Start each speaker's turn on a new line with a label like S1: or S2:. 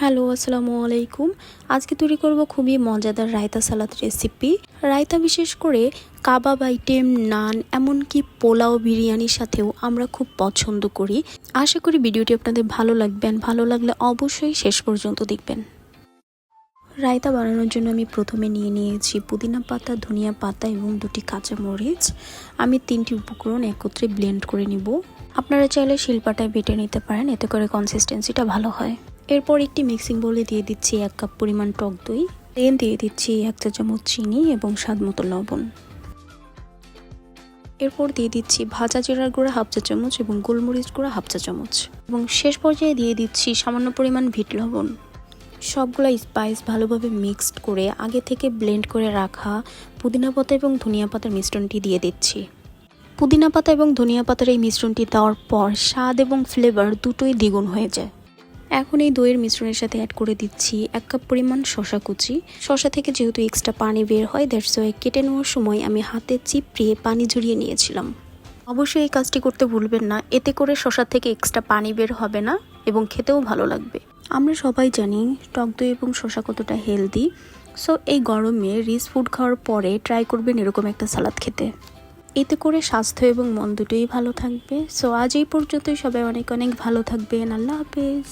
S1: Hello, আসসালামু আলাইকুম। আজকে তৈরি করব খুবই মজাদার রায়তা সালাদ রেসিপি। রায়তা বিশেষ করে কাবাব আইটেম, নান, এমনকি পোলাও, বিরিয়ানির সাথেও আমরা খুব পছন্দ করি। আশা করি ভিডিওটি আপনাদের ভালো লাগবে। ভালো লাগলে অবশ্যই শেষ পর্যন্ত দেখবেন। রায়তা বানানোর জন্য আমি প্রথমে নিয়ে নিয়েছি পুদিনা পাতা, ধনিয়া পাতা এবং 2টি কাঁচামরিচ। আমি 3টি উপকরণ একত্রে ব্লেন্ড করে নিব। আপনারা চাইলে শিলপাটায় বেটে নিতে পারেন, এতে করে কনসিস্টেন্সিটা ভালো হয়। এরপর একটি মিক্সিং বোলে দিয়ে দিচ্ছি 1 কাপ পরিমাণ টক দই, দেন দিয়ে দিচ্ছি 1 চা চামচ চিনি এবং স্বাদ মতো লবণ। এরপর দিয়ে দিচ্ছি ভাজা জিরার গুঁড়া 1/2 চা চামচ এবং গোলমরিচ গুঁড়া 1/2 চা চামচ এবং শেষ পর্যায়ে দিয়ে দিচ্ছি সামান্য পরিমাণ বিট লবণ। সবগুলা স্পাইস ভালোভাবে মিক্সড করে আগে থেকে ব্লেন্ড করে রাখা পুদিনা পাতা এবং ধনিয়া পাতার মিশ্রণটি দিয়ে দিচ্ছি। পুদিনা পাতা এবং ধনিয়া পাতার এই মিশ্রণটি দেওয়ার পর স্বাদ এবং ফ্লেভার দুটোই দ্বিগুণ হয়ে যায়। এখন এই দইয়ের মিশ্রণের সাথে অ্যাড করে দিচ্ছি 1 কাপ পরিমাণ শসা কুচি। শসা থেকে যেহেতু এক্সট্রা পানি বের হয়, দ্যাটস ওয়াই কেটে নেওয়ার সময় আমি হাতে চিপড়িয়ে পানি ঝরিয়ে নিয়েছিলাম। অবশ্যই এই কাজটি করতে ভুলবেন না, এতে করে শসা থেকে এক্সট্রা পানি বের হবে না এবং খেতেও ভালো লাগবে। আমরা সবাই জানি টক দই এবং শসা কতটা হেলদি। সো এই গরমে রিচ ফুড খাওয়ার পরে ট্রাই করবেন এরকম একটা সালাদ খেতে। এতে করে স্বাস্থ্য এবং মন দুটোই ভালো থাকবে। সো আজ এই পর্যন্তই। সবাই অনেক অনেক ভালো থাকবেন। আল্লাহ হাফেজ।